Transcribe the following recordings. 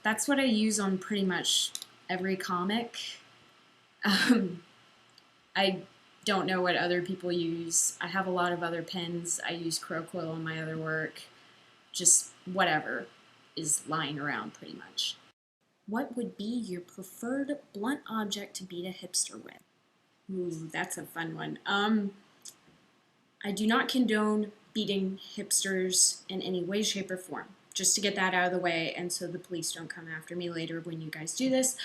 That's what I use on pretty much every comic. Um, I don't know what other people use. I have a lot of other pens. I use Crow Quill on my other work. Just whatever is lying around pretty much. What would be your preferred blunt object to beat a hipster with? Ooh, that's a fun one. I do not condone beating hipsters in any way, shape, or form. Just to get that out of the way, and so the police don't come after me later when you guys do this.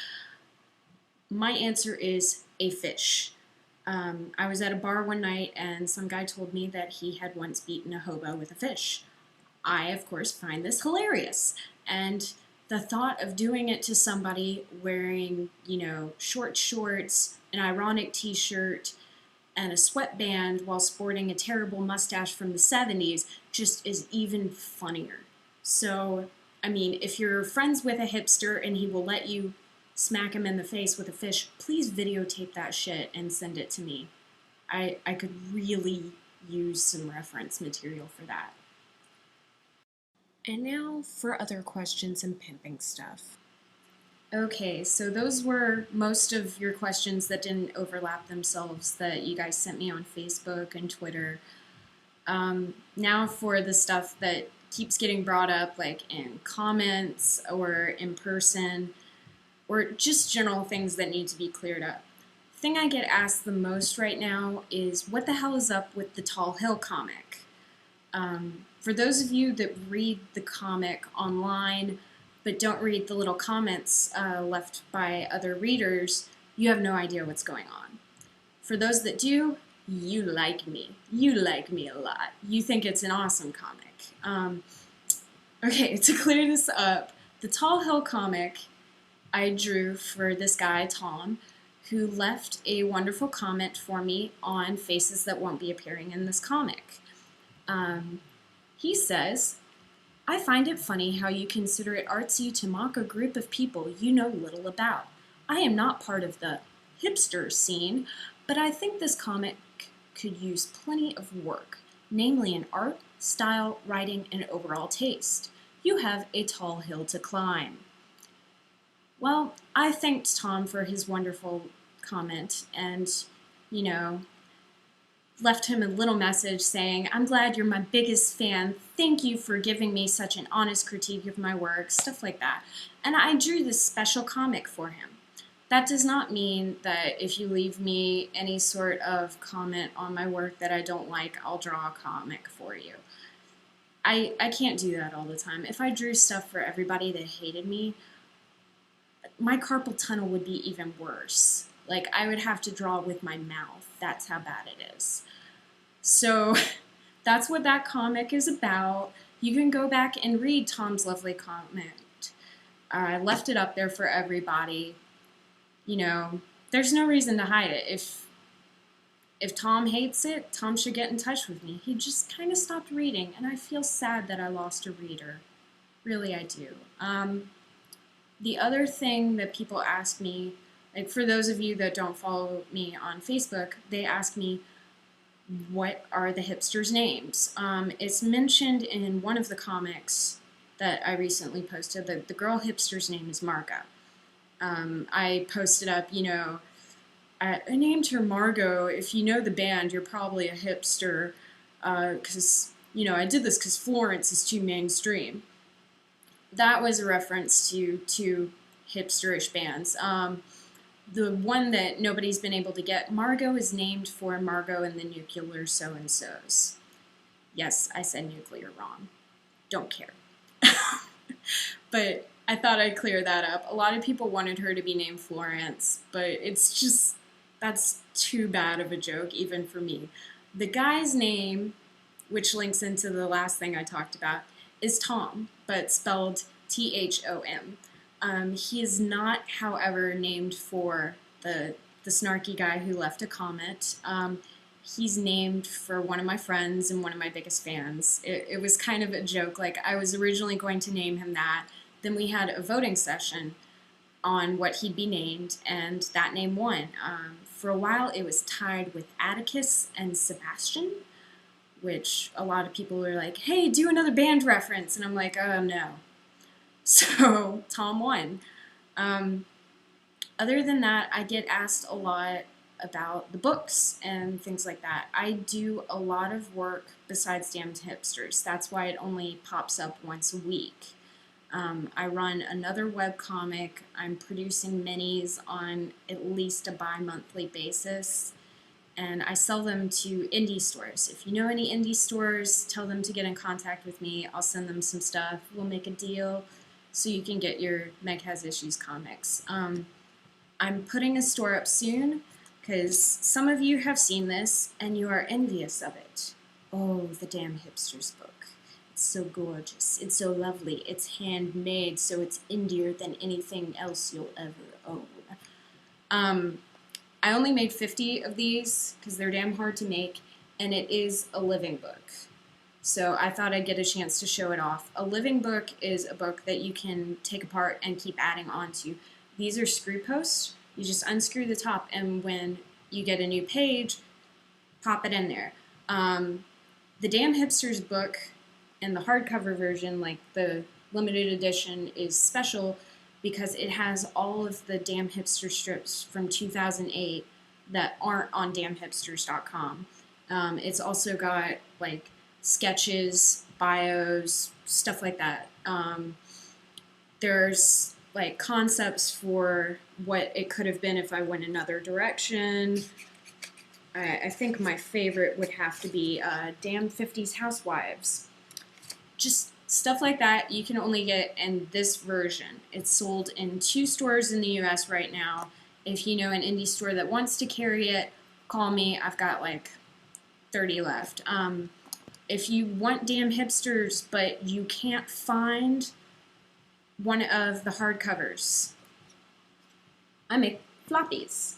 My answer is a fish. I was at a bar one night, and some guy told me that he had once beaten a hobo with a fish. I, of course, find this hilarious. And the thought of doing it to somebody wearing, short shorts, an ironic t-shirt, and a sweatband while sporting a terrible mustache from the 70s just is even funnier. So, I mean, if you're friends with a hipster and he will let you smack him in the face with a fish, please videotape that shit and send it to me. I could really use some reference material for that. And now for other questions and pimping stuff. Okay, so those were most of your questions that didn't overlap themselves that you guys sent me on Facebook and Twitter. Now for the stuff that keeps getting brought up, like in comments or in person, or just general things that need to be cleared up. The thing I get asked the most right now is what the hell is up with the Tall Hill comic? For those of you that read the comic online but don't read the little comments left by other readers, you have no idea what's going on. For those that do, you like me. You like me a lot. You think it's an awesome comic. Okay, to clear this up, the Tall Hill comic I drew for this guy, Tom, who left a wonderful comment for me on faces that won't be appearing in this comic. He says, I find it funny how you consider it artsy to mock a group of people you know little about. I am not part of the hipster scene, but I think this comic could use plenty of work, namely in art, style, writing, and overall taste. You have a tall hill to climb. Well, I thanked Tom for his wonderful comment and, left him a little message saying, I'm glad you're my biggest fan. Thank you for giving me such an honest critique of my work, stuff like that. And I drew this special comic for him. That does not mean that if you leave me any sort of comment on my work that I don't like, I'll draw a comic for you. I can't do that all the time. If I drew stuff for everybody that hated me, my carpal tunnel would be even worse. Like, I would have to draw with my mouth. That's how bad it is. So that's what that comic is about. You can go back and read Tom's lovely comment. I left it up there for everybody. There's no reason to hide it. If Tom hates it, Tom should get in touch with me. He just kind of stopped reading, and I feel sad that I lost a reader. Really, I do. The other thing that people ask me, like for those of you that don't follow me on Facebook, they ask me, what are the hipsters' names? It's mentioned in one of the comics that I recently posted. The girl hipster's name is Margot. I posted up, I named her Margot. If you know the band, you're probably a hipster because, I did this because Florence is too mainstream. That was a reference to two hipsterish bands. The one that nobody's been able to get, Margot, is named for Margot and the Nuclear So-and-Sos. Yes, I said nuclear wrong. Don't care. But I thought I'd clear that up. A lot of people wanted her to be named Florence, but it's just, that's too bad of a joke, even for me. The guy's name, which links into the last thing I talked about, is Tom, but spelled T-H-O-M. He is not, however, named for the snarky guy who left a comment. He's named for one of my friends and one of my biggest fans. It was kind of a joke. Like, I was originally going to name him that. Then we had a voting session on what he'd be named, and that name won. For a while, it was tied with Atticus and Sebastian, which a lot of people were like, hey, do another band reference. And I'm like, oh, no. So Tom won. Other than that, I get asked a lot about the books and things like that. I do a lot of work besides Damned Hipsters. That's why it only pops up once a week. I run another webcomic. I'm producing minis on at least a bi-monthly basis, and I sell them to indie stores. If you know any indie stores, tell them to get in contact with me. I'll send them some stuff. We'll make a deal so you can get your Meg Has Issues comics. I'm putting a store up soon because some of you have seen this and you are envious of it. Oh, the Damn Hipsters book. It's so gorgeous. It's so lovely. It's handmade, so it's indier than anything else you'll ever own. I only made 50 of these because they're damn hard to make, and it is a living book. So I thought I'd get a chance to show it off. A living book is a book that you can take apart and keep adding onto. These are screw posts. You just unscrew the top, and when you get a new page, pop it in there. The Damn Hipsters book and the hardcover version, like the limited edition, is special because it has all of the Damn Hipster strips from 2008 that aren't on damnhipsters.com. It's also got like sketches, bios, stuff like that. There's like concepts for what it could have been if I went another direction. I think my favorite would have to be Damn 50s Housewives. Just stuff like that you can only get in this version. It's sold in 2 stores in the US right now. If you know an indie store that wants to carry it, call me. I've got like 30 left. If you want Damn Hipsters but you can't find one of the hardcovers, I make floppies.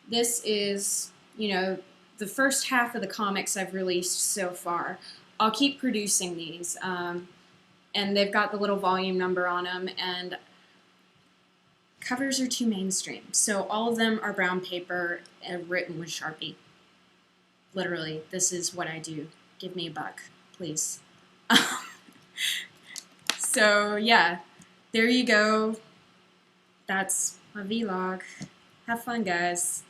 This is, the first half of the comics I've released so far. I'll keep producing these, and they've got the little volume number on them, and covers are too mainstream. So all of them are brown paper and written with Sharpie. Literally, this is what I do. Give me a buck, please. So yeah, there you go. That's my vlog. Have fun, guys.